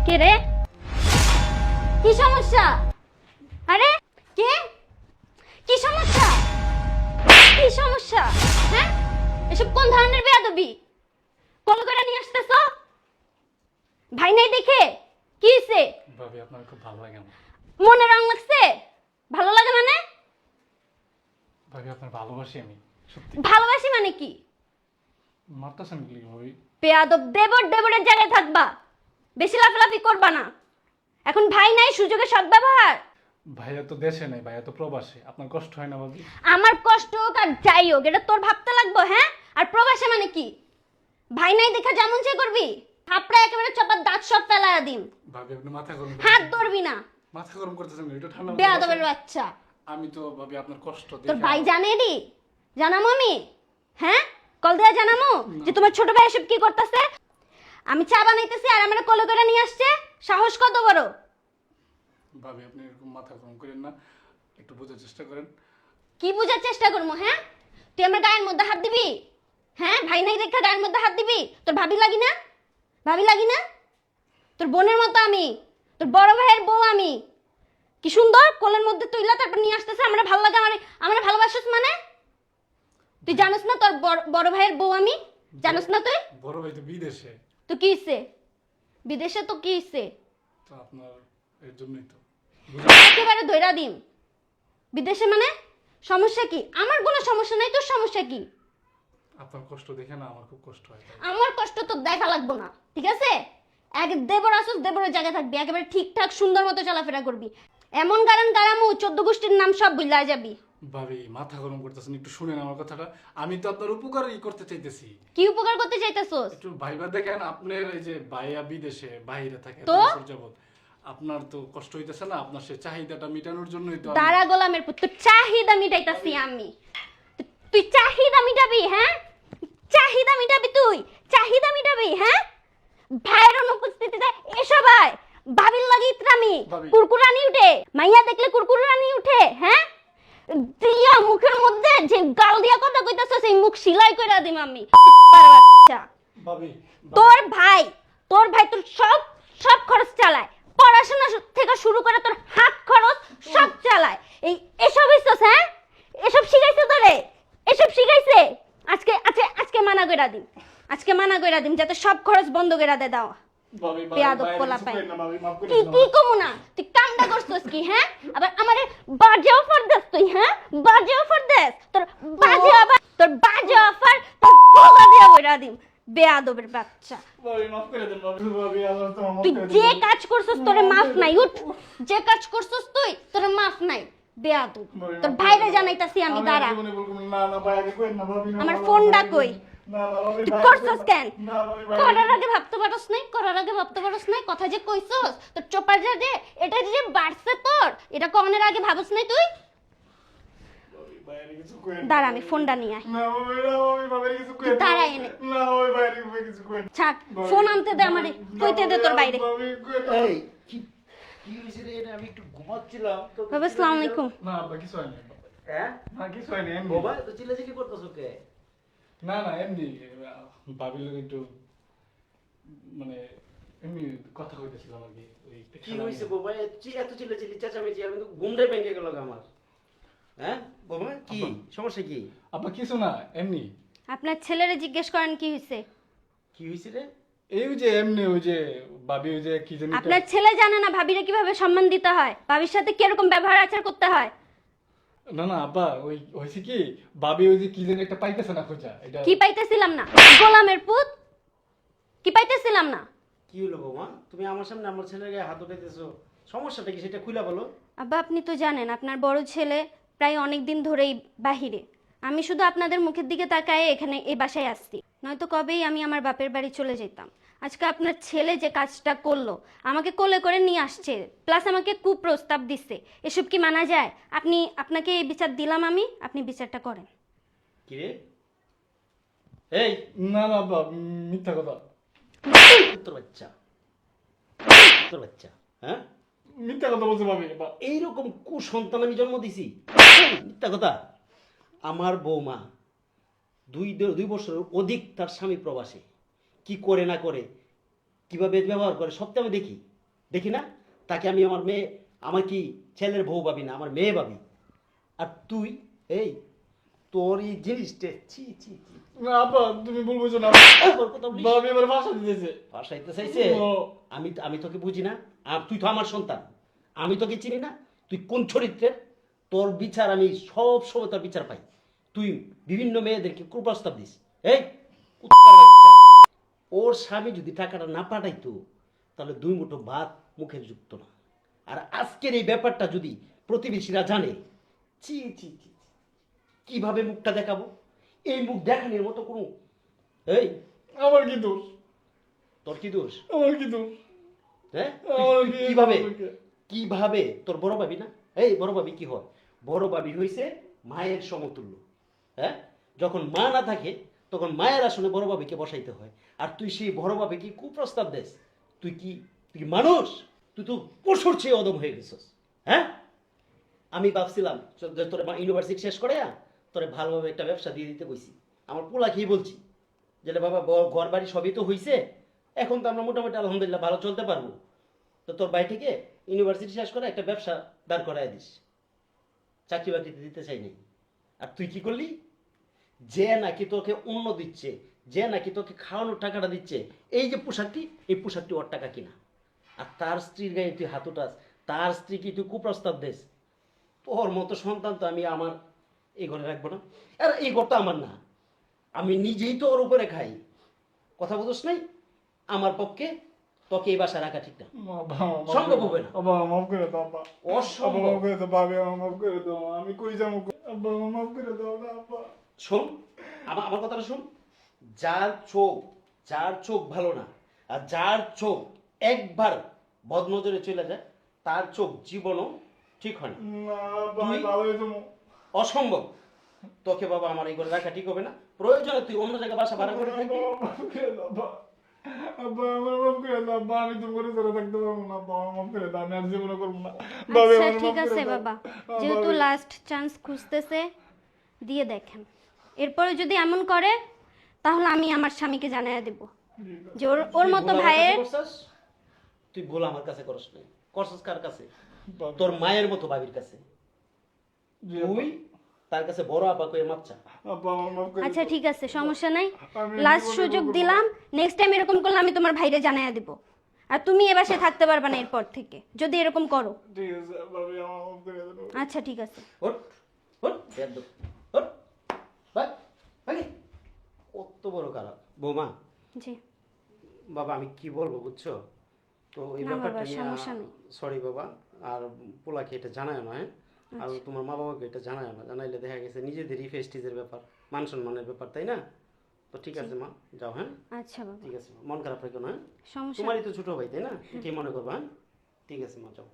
কে রে? কি সমস্যা? আরে কে? কি সমস্যা? কি সমস্যা? হ্যাঁ, এসব কোন ধরনের বেয়াদবি? কল করে নিয়ে আসতেছ? ভাই নাই দেখে কি হইছে? ভাবি আপনার খুব ভালো লাগে আমার। মনে রং লাগছে? ভালো লাগে মানে? ভাবি আপনার ভালোবাসি আমি সত্যি। ভালোবাসি মানে কি? মারতেছেন কি ভাবি? বেয়াদব, দেবরের জায়গায় থাকবা, বেশি লাফালাফি করবা না। এখন ভাই নাই, সুযোগের সদ্ব্যবহার। ভাইয়া তো দেশে নাই, ভাইয়া তো প্রবাসে। আপনার কষ্ট হয় না ভাবি? আমার কষ্ট হোক আর যাই হোক, এটা তোর ভাবতে লাগবো? হ্যাঁ, আর প্রবাসে মানে কি? ভাই নাই দেখা যেমন সে করবি, থাপড়া একেবারে চপার দাঁত সব ফেলায়া দিম। ভাবি আপনি মাথা গরম হাত ধরবি না, মাথা গরম করতেছেন একটু ঠান্ডা মাথায় বেয়াদবের বসেন। বাচ্চা। আমি তো ভাবি আপনার কষ্ট তোর দেখে ভাই জানে দি? জানামো আমি? হ্যাঁ, কল দেয়া জানামো যে তোমার ছোট ভাই এসব কি করতেছে? আমি চা বানাইতেছি আর আমার কোলে করে নিয়ে আসছে, সাহস কত বড়! ভাবি আপনি এরকম মাথা গরম করেন না, একটু বোঝার চেষ্টা করেন। কি বুঝার চেষ্টা করবো? হ্যাঁ, তুই আমার গায়ের মধ্যে হাত দিবি? হ্যাঁ, ভাই নাই দেখা গায়ের মধ্যে হাত দিবি? তোর ভাবি লাগি না? ভাবি লাগি না? তোর বোনের মতো আমি, তোর বড় ভাইয়ের বউ আমি। কি সুন্দর কোলের মধ্যে তুইলা তারপর নিয়ে আসতেছে, আমার ভালো লাগে, আমার ভালোবাসিস মানে? তুই জানিস না তোর বড় ভাইয়ের বউ আমি? জানিস না তুই? বড় ভাই তো বিদেশে। তো কি হইছে? বিদেশে তো কি হইছে? তো আপনার এর জন্যই তো একেবারে ধইরা দিম। বিদেশে মানে? সমস্যা কি? আমার কোনো সমস্যা নাই, তোর সমস্যা কি? আপনার কষ্ট দেখে না আমার খুব কষ্ট হয়। আমার কষ্ট তো দেখা লাগবো না, ঠিক আছে? এক দেবর আসুস, দেবরের জায়গায় থাকবি, একেবারে ঠিকঠাক সুন্দর মতো চলাফেরা করবি। এমন গারান গারামু 14 গোষ্ঠীর নাম সব ভুলা যাবি। ভাবি মাথা গরম করতেছেন, একটু শুনেন আমার কথাটা। আমি তো আপনার উপকারই করতে চাইতেছি। কি উপকার করতে চাইতেছস? একটু ভাইবা দেখেন, আপনার এই যে ভাইয়া বিদেশে বাইরে থাকে এত তো? বছর যাবত, আপনার তো কষ্ট হইতেছে না? আপনার সে চাহিদাটা মেটানোর জন্যই তো দাঁড়া গোলামের পুত্র, চাহিদা মিটাইতাছি আমি। তুই চাহিদা মিটাবি? হ্যাঁ, চাহিদা মিটাবি তুই? চাহিদা মিটাবি? হ্যাঁ, ভাইয়ের অনুপস্থিতিতে এসব হয়, ভাবির লাগি ইত্রামি, ভাবি। কুরকুরানি উঠে, মাইয়া দেখলে কুরকুরানি উঠে। হ্যাঁ, দিয়া মুখের মধ্যে যে গাল দিয়া কথা কইতাছ, সেই মুখ সিলাই কইরা দিম আমি। বাচ্চা ভাবি তোর ভাই তোর সব সব খরচ চালায়, পড়াশোনা থেকে শুরু করে তোর হাত খরচ সব চালায়। এসব হইছস? হ্যাঁ, এসব শিখাইছে তোরে? এসব শিখাইছে? আজকে আজকে আজকে মানা কইরা দিম, আজকে মানা কইরা দিম যাতে সব খরচ বন্ধ কইরা দে দাও। ভাবি বেয়াদব পোলা পাই। না ভাবি, মাফ করে কি দিন কি কমু না? তুই কামটা করছস কি? হ্যাঁ, আবার আমারে বাজে অফার দেস তুই? হ্যাঁ, বাজে অফার দেস? তোর বাজে অফার তোর পোলা দিয়া কইরা দিম, বেয়াদবের বাচ্চা। ভাবি মাফ করে দেন ভাবি, ভাবি আল্লাহ তো মাফ তুই করে যে দেন। কাজ করছস তোরে মাফ নাই, উঠ। যে কাজ করছস তুই, তোরে মাফ নাই, বেয়াদব। তোর ভাইরে জানাইতাছি আমি, দাঁড়া। জীবনে বলবো না, না ভাই আগে কইন না ভাবি, না আমার ভাবি, ফোনটা ভাবি, কই? না না ভাবি, তুই ভাই, করছস কেন? না ভাবি, ভাই, করার আগে ভাবতে পারস নাই? কথা যে কইছস তোর চোপার যে এটা যে বাড়ছে তোর, এটা কনের আগে ভাবস নাই তুই? ভাবি, ভাইয়ের কিছু কইন না। দাঁড়া, আমি ফোনটা নিয়ে আই। না ভাবি, না ভাবি, ভাবির কিছু কইন না। দাঁড়া এনে। না ভাবি, ভাইয়ের কিছু কইন না। ছাড়, ফোন আনতে দে আমারে, কইতে দে তোর বাইরে। ভাবি, কইন না। এই কি কি হয়েছে রে? এটা আমি একটু ঘুমাচ্ছিলাম তো। বাবা, আসসালামু আলাইকুম। না আব্বা, কিছু হয়নি। হ্যাঁ না কিছু হয়নি, এমনি। বাবা তো চিল্লাচিল্লি করতেছো কে? না না এমনি ভাবির লোক একটু মানে এমনি কথা কইতেছিলাম আর কি। ওই একটা কি খেলা হয়েছে নিয়ে। বাবা? এত চিল্লাচিল্লি চেঁচামেচি, আমি তো ঘুমটাই ভেঙে গেল আমার। হ্যাঁ বাবা, কি আব্বা। সমস্যা? কি আব্বা কিছু না, এমনি। আপনার ছেলেরে জিজ্ঞেস করেন কি হইছে। কি হয়েছে রে? এই যে এমনি ওই যে ভাবি ওই যে কি জানি একটা- আপনার ছেলে জানে না ভাবিরে কিভাবে সম্মান দিতে হয়, ভাবির সাথে কিরকম ব্যবহার আচার করতে হয়। না না আব্বা, ওই হয়েছে কি, ভাবি ওই যে কি জানি একটা পাইতেছে না খোঁজা, এটা কি পাইতেছিলাম না? গোলামের পুত, কি পাইতেছিলাম না? কি হলো বাবা? তুমি আমার সামনে আমার ছেলের গায়ে হাত উঠাইতেছো, সমস্যাটা কি সেটা খুলে বলো। আব্বা, আপনি তো জানেন আপনার বড় ছেলে প্রায় অনেক দিন ধরেই বাহিরে। আমি শুধু আপনাদের মুখের দিকে তাকায় এখানে এই বাসায় আসছি, নয়তো কবেই আমি আমার বাপের বাড়ি চলে যেতাম। আজকে আপনার ছেলে যে কাজটা করলো, আমাকে কোলে করে নিয়ে আসছে, প্লাস আমাকে কুপ্রস্তাব দিচ্ছে, এসব কি মানা যায়? আপনাকে এই বিচার দিলাম আমি, আপনি বিচারটা করেন। কি রে? এই না না আব্বা, মিথ্যা কথা। তোর বাচ্চা, তোর বাচ্চা, হ্যাঁ মিথ্যা কথা বলছে ভাবি। আব্বা এইরকম কুসন্তান আমি জন্ম দিছি? মিথ্যা কথা। আমার বৌমা দুই বছরের অধিক তার স্বামী প্রবাসী, কি করে না করে, কিভাবে ব্যবহার করে সব তো আমি দেখি। দেখি না তাকে আমি আমার মেয়ে, আমার কি ছেলের বউ ভাবি না, আমার মেয়ে ভাবি। আর তুই এই তোর এই জিনিসটা ছি ছি ছি, না আব্বা তুমি ভুল বুঝছো না, তোর কথা বলিস? ভাবি আমার ভাষা দিতেছে। বাসাইতে চাইছে? ও। আমি আমি তোকে বুঝি না, আর তুই তো আমার সন্তান, আমি তোকে চিনি না তুই কোন চরিত্রের? তোর বিচার আমি সব সময় তোর বিচার পাই। তুই বিভিন্ন মেয়েদেরকে কুপ্রস্তাব দিস। এই কুত্তার বাচ্চা, ওর স্বামী যদি টাকাটা না পাঠাইতো তাহলে 2 মুঠো ভাত মুখে যুক্ত না। আর আজকের এই ব্যাপারটা যদি প্রতিবেশীরা জানে, ছি ছি ছি, কিভাবে মুখটা দেখাবো? এই মুখ দেখানোর মতো কোনো, এই আমার কি দোষ? তোর কি দোষ? আমার কি দোষ? হ্যাঁ আমার তুই কি- কিভাবে আমাকে- কিভাবে তোর বড় ভাবি না? এই বড় ভাবি কি হয়? বড় ভাবি হইছে মায়ের সমতুল্য। হ্যাঁ, যখন মা না থাকে তখন মায়ের আসনে বড় ভাবিকে বসাইতে হয়। আর তুই সেই বড় ভাবিকে কুপ্রস্তাব দেস? তুই কি তুই কি মানুষ? তুই তো পশুর চেয়ে অদম হয়ে গেছিস। হ্যাঁ, আমি ভাবছিলাম যে তোর ইউনিভার্সিটি শেষ করে তোরে ভালোভাবে একটা ব্যবসা দিয়ে দিতে কইছি। আমার পোলাকেই বলছি যে বাবা ঘর বাড়ি সবই তো হইছে, এখন তো আমরা মোটামুটি আলহামদুলিল্লাহ ভালো চলতে পারবো। তো তোর ভাই থেকে ইউনিভার্সিটি শেষ করে একটা ব্যবসা দাঁড় করায় দিস, চাকরি বাকরিতে দিতে চাই নাই। আর তুই কি করলি? যে নাকি তোকে অন্য দিচ্ছে, যে নাকি তোকে খাওয়ানোর টাকাটা দিচ্ছে, এই যে পোশাকটি, এই পোশাকটি ওর টাকা কিনা। আর তার স্ত্রীর গায়ে তুই হাত উঠাস, তার স্ত্রীকে তুই কুপ্রস্তাব দেস। তোর মতো সন্তান তো আমি আমার এই ঘরে রাখবো না। আর এই ঘরটা আমার না, আমি নিজেই তো ওর উপরে খাই। কথা বলছ নাই? আমার পক্ষে তোকে এই বাসা রাখা ঠিক না, আব্বা, মাফ সম্ভব করে হবে দাও। না। আব্বা মাফ করে দাও আব্বা। আব্বা অসম্ভব। মাফ করে দাও, ভাবি আমার মাফ করে দাও, আমি কই যাবো? আব্বা আমার মাফ করে দাও না আব্বা। শোন, আমার কথাটা শোন। যার চোখ ভালো না, আর যার চোখ একবার বদনজরে চলে যায়, তার চোখ জীবনও ঠিক হয় না। না আব্বা, আমি তুই- ভালো হয়ে যাবো। অসম্ভব। তোকে বাবা আমার এই ঘরে রাখা ঠিক হবে না। প্রয়োজনে তুই অন্য জায়গায় বাসা ভাড়া করে থাকবি। আব্বা, মাফ করে দাও আব্বা। আব্বা আমার মাফ করে দাও আব্বা, আমি তো করে ধরে থাকতে পারবো না আব্বা, আমার মাফ করে দাও, আমি আর জীবনে করবো না। ভাবি, আচ্ছা আমার মাফ ঠিক করে আছে দাও। বাবা, আব্বা, যেহেতু আমি- লাস্ট চান্স খুঁজতেছে, দিয়ে দেখেন। এরপরে যদি এমন করে তাহলে আমি আমার স্বামীকে জানিয়ে দেব যে ওর মতো তুই ভুল আমার ভাইয়ের। কাছে করছস? তুই ভুল আমার কাছে করস নাই, করছস কার কাছে? বাবা, তোর মায়ের মতো ভাবির কাছে। জি আব্বা। তুই তার কাছে বড় আপা কয়ে মাপ চা। আব্বা আমার মাফ করে আচ্ছা দাও। ঠিক আছে, সমস্যা নাই। আমি লাস্ট জীবনে সুযোগ করবো না। দিলাম, নেক্সট টাইম এরকম করলে আমি তোমার ভাইরে জানিয়ে দেব। আর তুমি এ বাসায় থাকতে পারবে না এরপর থেকে যদি এরকম করো। ঠিক আছে ভাবি, আমার মাফ করে দাও। আচ্ছা ঠিক আছে। ওঠ ওঠ বেয়াদব, ওঠ ভাগ ভাগে। কত বড় খারাপ বৌমা। জি বাবা আমি কি বলবো বুঝছো? তো এই না ব্যাপারটা বাবা, সমস্যা নেই। সরি বাবা। আর পোলাকে এটা জানায় না, হ্যাঁ? আর তোমার মা বাবাকে এটা জানায় না, জানাইলে দেখা গেছে নিজেদেরই ফেস্টিজের ব্যাপার, মান সম্মানের ব্যাপার, তাই না? তো ঠিক আছে মা, যাও। হ্যাঁ আচ্ছা বাবা, ঠিক আছে মা, মন খারাপ রেখো না, হ্যাঁ? সমস্যা তোমারই তো ছোট ভাই তাই না? কি মনে করবা? হ্যাঁ ঠিক আছে মা, যাও।